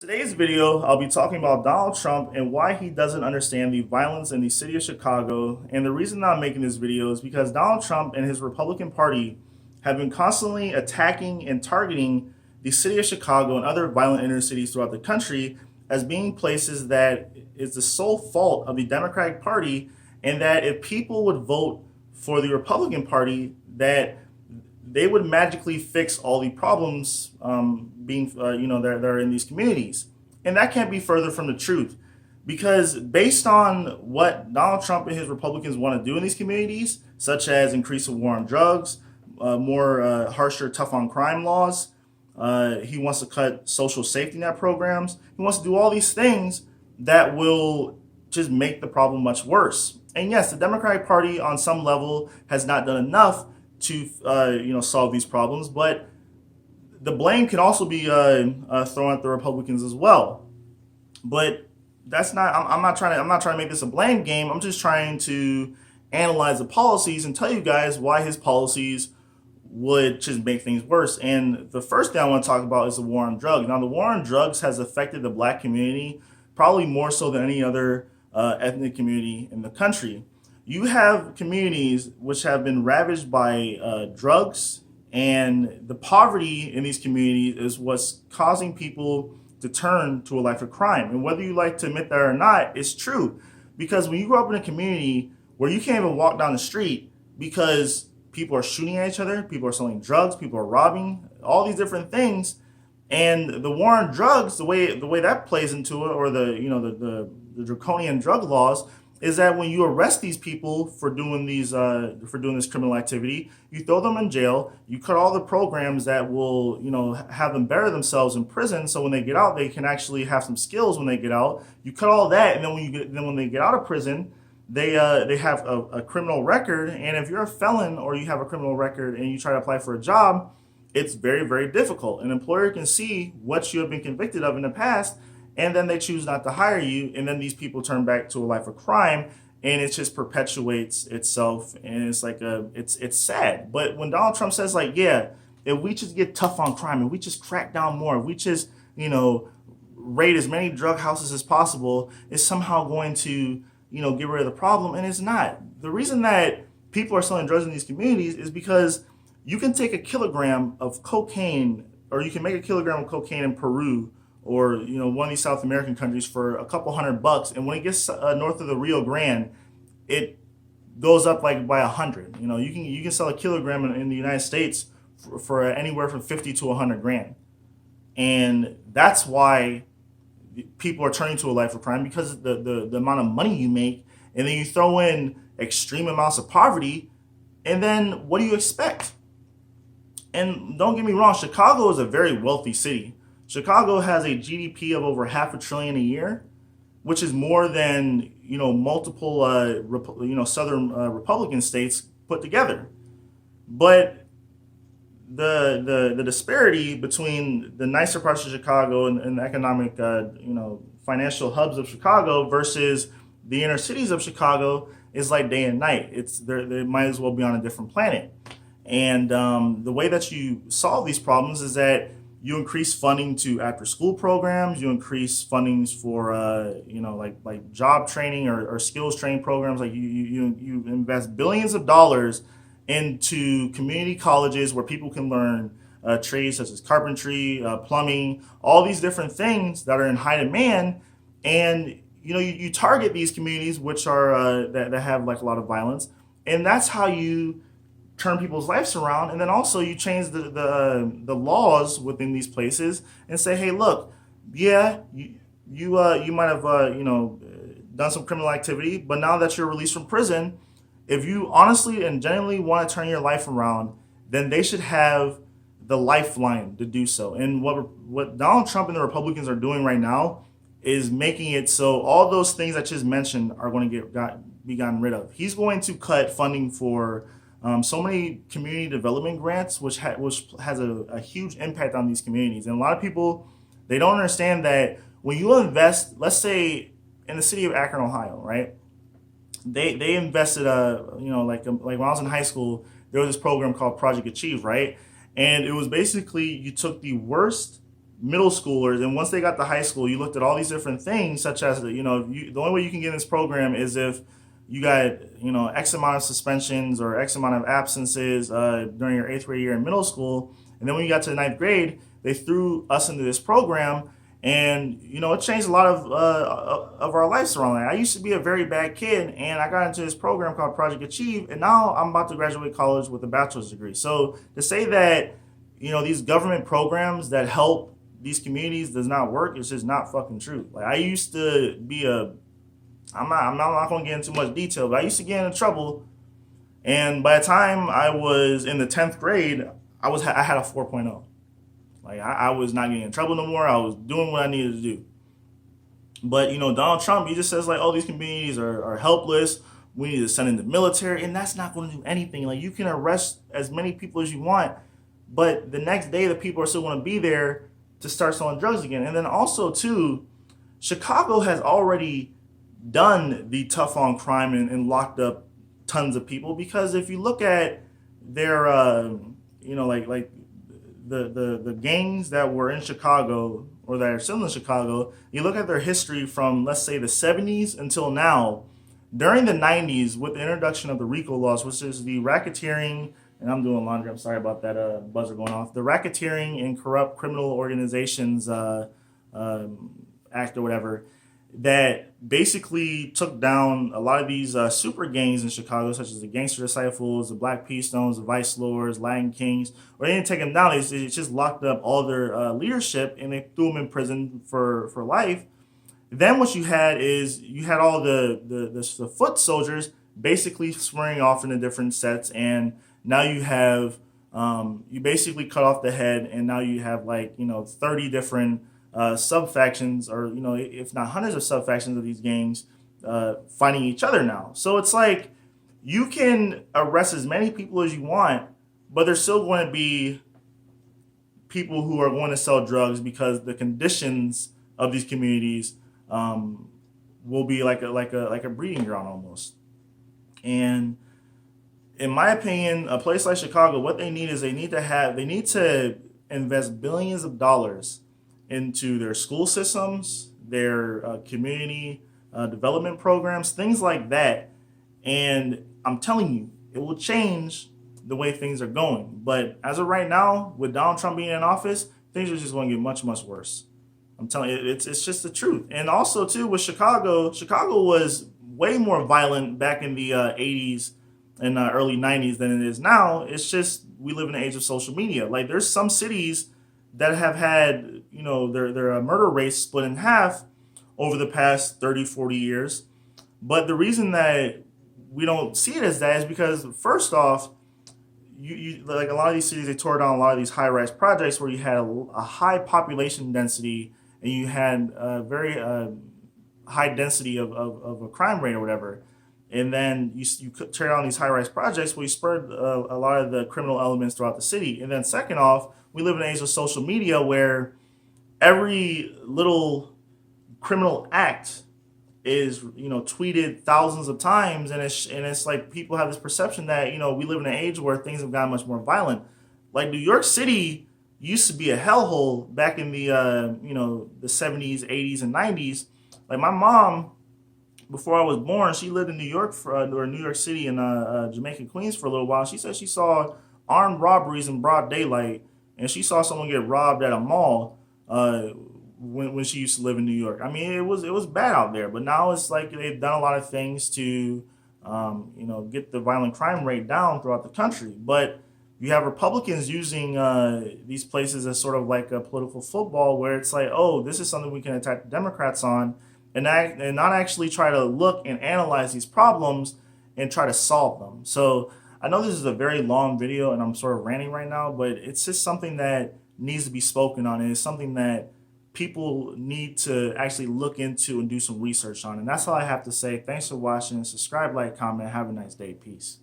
Today's video, I'll be talking about Donald Trump and why he doesn't understand the violence in the city of Chicago. And the reason that I'm making this video is because Donald Trump and his Republican Party have been constantly attacking and targeting the city of Chicago and other violent inner cities throughout the country as being places that is the sole fault of the Democratic Party, and that if people would vote for the Republican Party, that they would magically fix all the problems that are in these communities. And that can't be further from the truth, because based on what Donald Trump and his Republicans want to do in these communities, such as increase the war on drugs, more harsher tough on crime laws, he wants to cut social safety net programs, he wants to do all these things that will just make the problem much worse. And yes, the Democratic Party on some level has not done enough to solve these problems, but the blame can also be thrown at the Republicans as well. But that's not. I'm not trying to make this a blame game. I'm just trying to analyze the policies and tell you guys why his policies would just make things worse. And the first thing I want to talk about is the war on drugs. Now, the war on drugs has affected the Black community probably more so than any other ethnic community in the country. You have communities which have been ravaged by drugs, and the poverty in these communities is what's causing people to turn to a life of crime. And whether you like to admit that or not, it's true. Because when you grow up in a community where you can't even walk down the street because people are shooting at each other, people are selling drugs, people are robbing, all these different things, and the war on drugs, the way that plays into it, or the draconian drug laws, is that when you arrest these people for doing this criminal activity, you throw them in jail. You cut all the programs that will have them better themselves in prison, so when they get out, they can actually have some skills when they get out. You cut all that, and then when they get out of prison, they have a criminal record. And if you're a felon or you have a criminal record and you try to apply for a job, it's very, very difficult. An employer can see what you have been convicted of in the past, and then they choose not to hire you, and then these people turn back to a life of crime, and it just perpetuates itself. And it's like it's sad. But when Donald Trump says, like, yeah, if we just get tough on crime, if we just crack down more, if we just raid as many drug houses as possible, it's somehow going to get rid of the problem. And it's not. The reason that people are selling drugs in these communities is because you can take a kilogram of cocaine, or you can make a kilogram of cocaine in Peru, or one of these South American countries, for a couple $100, and when it gets north of the Rio Grande, it goes up like by 100. You can sell a kilogram in the United States for anywhere from 50 to 100 grand, and that's why people are turning to a life of crime, because the amount of money you make, and then you throw in extreme amounts of poverty, and then what do you expect? And don't get me wrong, Chicago is a very wealthy city. Chicago has a GDP of over $500 billion a year, which is more than multiple southern Republican states put together. But the disparity between the nicer parts of Chicago and the economic financial hubs of Chicago versus the inner cities of Chicago is like day and night. They might as well be on a different planet. And the way that you solve these problems is that you increase funding to after-school programs. You increase fundings for like job training or skills training programs. Like you invest billions of dollars into community colleges where people can learn trades such as carpentry, plumbing, all these different things that are in high demand. And you target these communities which are that have like a lot of violence, and that's how you turn people's lives around. And then also you change the laws within these places and say, hey, look, yeah, you might have done some criminal activity, but now that you're released from prison, if you honestly and genuinely want to turn your life around, then they should have the lifeline to do so. And what Donald Trump and the Republicans are doing right now is making it so all those things I just mentioned are going to be gotten rid of. He's going to cut funding for so many community development grants, which has a huge impact on these communities. And a lot of people, they don't understand that when you invest, let's say in the city of Akron, Ohio, right? They invested, like when I was in high school, there was this program called Project Achieve, right? And it was basically you took the worst middle schoolers, and once they got to high school, you looked at all these different things, such as the only way you can get in this program is if you got X amount of suspensions or X amount of absences during your 8th grade year in middle school, and then when you got to the 9th grade, they threw us into this program, and it changed a lot of our lives around that. I used to be a very bad kid, and I got into this program called Project Achieve, and now I'm about to graduate college with a bachelor's degree. So to say that these government programs that help these communities does not work, it's just not fucking true. Like, I used to be I'm not gonna get into much detail, but I used to get into trouble, and by the time I was in the 10th grade, I had a 4.0. Like, I was not getting in trouble no more. I was doing what I needed to do. But Donald Trump, he just says like, oh, these communities are helpless. We need to send in the military, and that's not going to do anything. Like, you can arrest as many people as you want, but the next day the people are still going to be there to start selling drugs again. And then also too, Chicago has already done the tough on crime and locked up tons of people, because if you look at their like the gangs that were in Chicago or that are still in Chicago, you look at their history from, let's say, the 70s until now. During the 90s, with the introduction of the RICO laws, which is the racketeering, and I'm doing laundry, I'm sorry about that buzzer going off, the Racketeering and Corrupt Criminal Organizations Act or whatever, that basically took down a lot of these super gangs in Chicago, such as the Gangster Disciples, the Black P Stones, the Vice Lords, Latin Kings. Or they didn't take them down; they just locked up all their leadership, and they threw them in prison for life. Then what you had all the foot soldiers basically swearing off into different sets, and now you have you basically cut off the head, and now you have 30 different sub-factions, or if not hundreds of sub-factions of these gangs fighting each other now. So it's like, you can arrest as many people as you want, but there's still going to be people who are going to sell drugs, because the conditions of these communities will be like a breeding ground almost. And in my opinion, a place like Chicago, what they need is they need to invest billions of dollars into their school systems, their community development programs, things like that. And I'm telling you, it will change the way things are going. But as of right now, with Donald Trump being in office, things are just going to get much, much worse. I'm telling you, it's just the truth. And also too, with Chicago was way more violent back in the 80s and early 90s than it is now. It's just, we live in the age of social media. Like, there's some cities that have had their murder rates split in half over the past 30, 40 years. But the reason that we don't see it as that is because, first off, you like, a lot of these cities, they tore down a lot of these high-rise projects where you had a high population density, and you had a very high density of a crime rate or whatever. And then you tear down these high-rise projects where you spurred a lot of the criminal elements throughout the city. And then second off, we live in an age of social media where every little criminal act is tweeted thousands of times, and it's like, people have this perception that we live in an age where things have gotten much more violent. Like, New York City used to be a hellhole back in the the 70s, 80s, and 90s. Like, my mom, before I was born, she lived in New York or New York City in Jamaica, Queens for a little while. She said she saw armed robberies in broad daylight, and she saw someone get robbed at a mall when she used to live in New York. I mean, it was bad out there, but now it's like they've done a lot of things to get the violent crime rate down throughout the country. But you have Republicans using these places as sort of like a political football, where it's like, oh, this is something we can attack the Democrats on, and not actually try to look and analyze these problems and try to solve them. So I know this is a very long video, and I'm sort of ranting right now, but it's just something that needs to be spoken on. And it's something that people need to actually look into and do some research on. And that's all I have to say. Thanks for watching. Subscribe, like, comment. Have a nice day. Peace.